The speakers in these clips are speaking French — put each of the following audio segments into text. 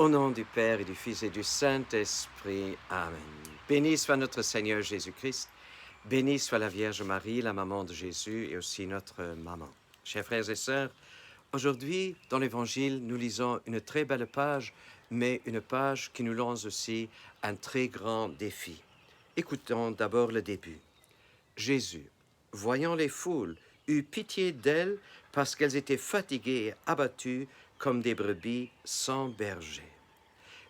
Au nom du Père et du Fils et du Saint-Esprit. Amen. Béni soit notre Seigneur Jésus-Christ. Béni soit la Vierge Marie, la maman de Jésus et aussi notre maman. Chers frères et sœurs, aujourd'hui, dans l'Évangile, nous lisons une très belle page, mais une page qui nous lance aussi un très grand défi. Écoutons d'abord le début. Jésus, voyant les foules, eut pitié d'elles parce qu'elles étaient fatiguées et abattues comme des brebis sans berger.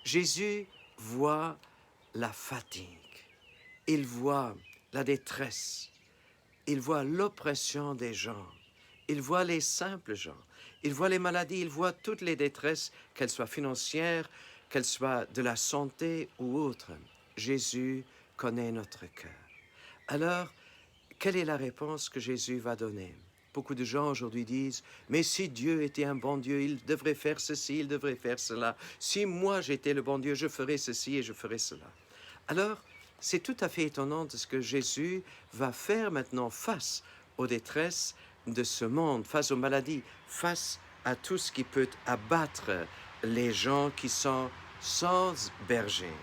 Jésus voit la fatigue, il voit la détresse, il voit l'oppression des gens, il voit les simples gens, il voit les maladies, il voit toutes les détresses, qu'elles soient financières, qu'elles soient de la santé ou autres. Jésus connaît notre cœur. Alors, quelle est la réponse que Jésus va donner? Beaucoup de gens aujourd'hui disent, mais si Dieu était un bon Dieu, il devrait faire ceci, il devrait faire cela. Si moi j'étais le bon Dieu, je ferais ceci et je ferais cela. Alors, c'est tout à fait étonnant de ce que Jésus va faire maintenant face aux détresses de ce monde, face aux maladies, face à tout ce qui peut abattre les gens qui sont sans berger.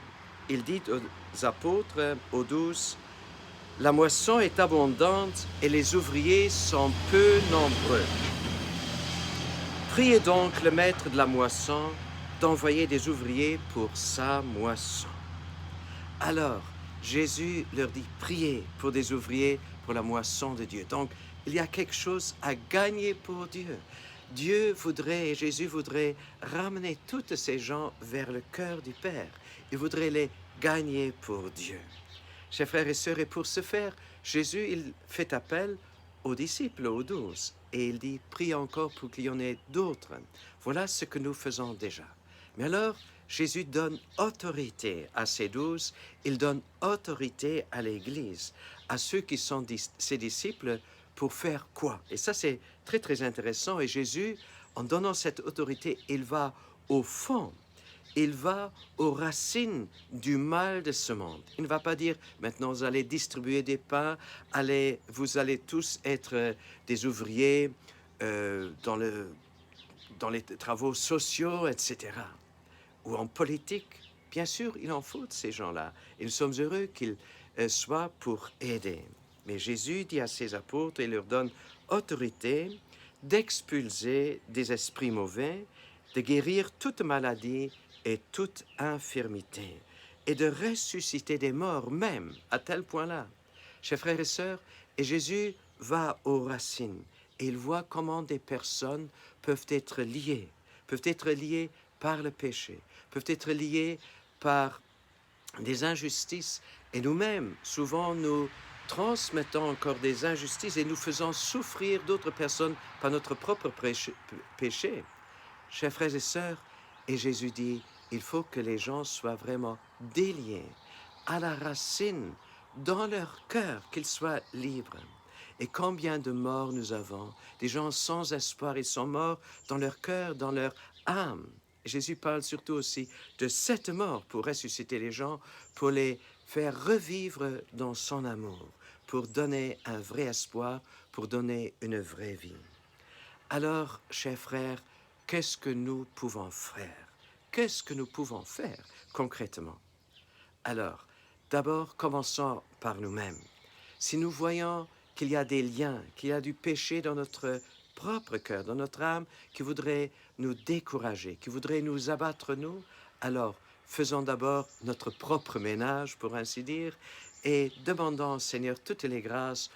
Il dit aux apôtres, aux 12, la moisson est abondante et les ouvriers sont peu nombreux. Priez donc le maître de la moisson d'envoyer des ouvriers pour sa moisson. Alors, Jésus leur dit, priez pour des ouvriers pour la moisson de Dieu. Donc, il y a quelque chose à gagner pour Dieu. Dieu voudrait, et Jésus voudrait ramener tous ces gens vers le cœur du Père. Il voudrait les gagner pour Dieu. Chers frères et sœurs, et pour ce faire, Jésus, il fait appel aux disciples, aux 12, et il dit, prie encore pour qu'il y en ait d'autres. Voilà ce que nous faisons déjà. Mais alors, Jésus donne autorité à ses 12, il donne autorité à l'Église, à ceux qui sont ses disciples, pour faire quoi? Et ça, c'est très, très intéressant. Et Jésus, en donnant cette autorité, il va au fond. Il va aux racines du mal de ce monde. Il ne va pas dire, maintenant vous allez distribuer des pains, vous allez tous être des ouvriers dans les travaux sociaux, etc. Ou en politique. Bien sûr, il en faut de ces gens-là. Et nous sommes heureux qu'ils soient pour aider. Mais Jésus dit à ses apôtres, il leur donne autorité d'expulser des esprits mauvais, de guérir toute maladie et toute infirmité, et de ressusciter des morts même, à tel point-là. Chers frères et sœurs, et Jésus va aux racines, et il voit comment des personnes peuvent être liées par le péché, peuvent être liées par des injustices, et nous-mêmes, souvent, nous transmettons encore des injustices et nous faisons souffrir d'autres personnes par notre propre péché. Chers frères et sœurs, et Jésus dit, il faut que les gens soient vraiment déliés à la racine, dans leur cœur, qu'ils soient libres. Et combien de morts nous avons, des gens sans espoir, ils sont morts dans leur cœur, dans leur âme. Et Jésus parle surtout aussi de cette mort pour ressusciter les gens, pour les faire revivre dans son amour, pour donner un vrai espoir, pour donner une vraie vie. Alors, chers frères, qu'est-ce que nous pouvons faire? Qu'est-ce que nous pouvons faire concrètement? Alors, d'abord, commençons par nous-mêmes. Si nous voyons qu'il y a des liens, qu'il y a du péché dans notre propre cœur, dans notre âme, qui voudrait nous décourager, qui voudrait nous abattre, nous, alors faisons d'abord notre propre ménage, pour ainsi dire, et demandons au Seigneur toutes les grâces.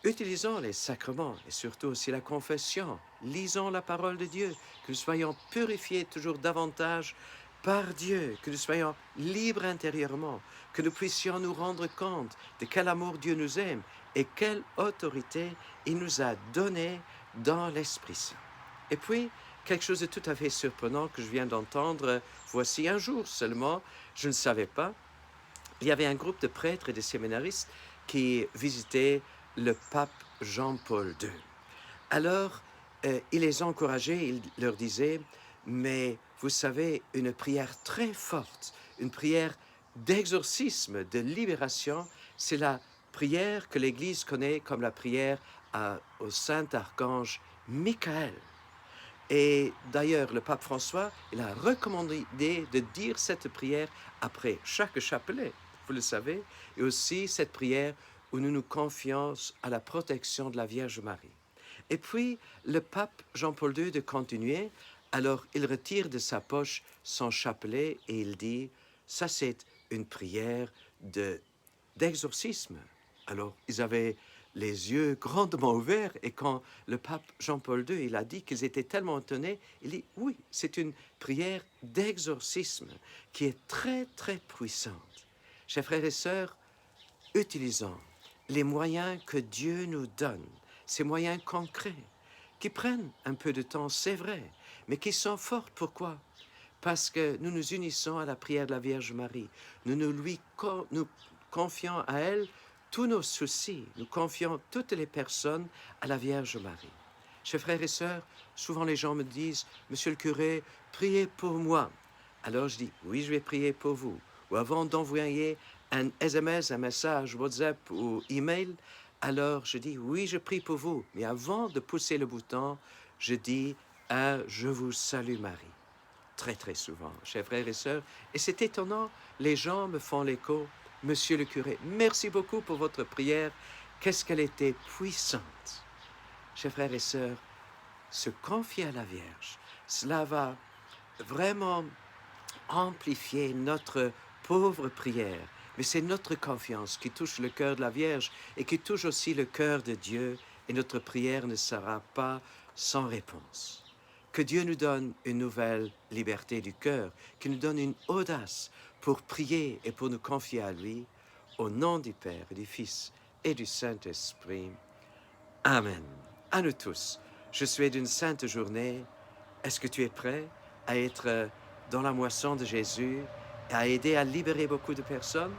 Utilisons les sacrements et surtout aussi la confession. Lisons la parole de Dieu, que nous soyons purifiés toujours davantage par Dieu, que nous soyons libres intérieurement, que nous puissions nous rendre compte de quel amour Dieu nous aime et quelle autorité il nous a donnée dans l'Esprit Saint. Et puis, quelque chose de tout à fait surprenant que je viens d'entendre, voici un jour seulement, je ne savais pas, il y avait un groupe de prêtres et de séminaristes qui visitaient le pape Jean-Paul II. Alors, il les encourageait, il leur disait, mais vous savez, une prière très forte, une prière d'exorcisme, de libération, c'est la prière que l'Église connaît comme la prière au Saint Archange Michael. Et d'ailleurs, le pape François, il a recommandé de dire cette prière après chaque chapelet, vous le savez, et aussi cette prière où nous nous confions à la protection de la Vierge Marie. Et puis, le pape Jean-Paul II de continuer, alors il retire de sa poche son chapelet et il dit, ça c'est une prière d'exorcisme. Alors, ils avaient les yeux grandement ouverts et quand le pape Jean-Paul II il a dit qu'ils étaient tellement étonnés, il dit oui, c'est une prière d'exorcisme qui est très très puissante. Chers frères et sœurs, utilisons les moyens que Dieu nous donne, ces moyens concrets, qui prennent un peu de temps, c'est vrai, mais qui sont forts. Pourquoi? Parce que nous nous unissons à la prière de la Vierge Marie. Nous confions à elle tous nos soucis. Nous confions toutes les personnes à la Vierge Marie. Chers frères et sœurs, souvent les gens me disent, Monsieur le curé, priez pour moi. Alors je dis, oui, je vais prier pour vous. Ou avant d'envoyer un SMS, un message WhatsApp ou email, alors je dis, oui, je prie pour vous. Mais avant de pousser le bouton, je dis, je vous salue Marie. Très, très souvent, chers frères et sœurs. Et c'est étonnant, les gens me font l'écho. Monsieur le curé, merci beaucoup pour votre prière. Qu'est-ce qu'elle était puissante. Chers frères et sœurs, se confier à la Vierge, cela va vraiment amplifier notre pauvre prière. Mais c'est notre confiance qui touche le cœur de la Vierge et qui touche aussi le cœur de Dieu. Et notre prière ne sera pas sans réponse. Que Dieu nous donne une nouvelle liberté du cœur, qu'il nous donne une audace pour prier et pour nous confier à lui, au nom du Père, du Fils et du Saint-Esprit. Amen. À nous tous, je souhaite une sainte journée. Est-ce que tu es prêt à être dans la moisson de Jésus et à aider à libérer beaucoup de personnes?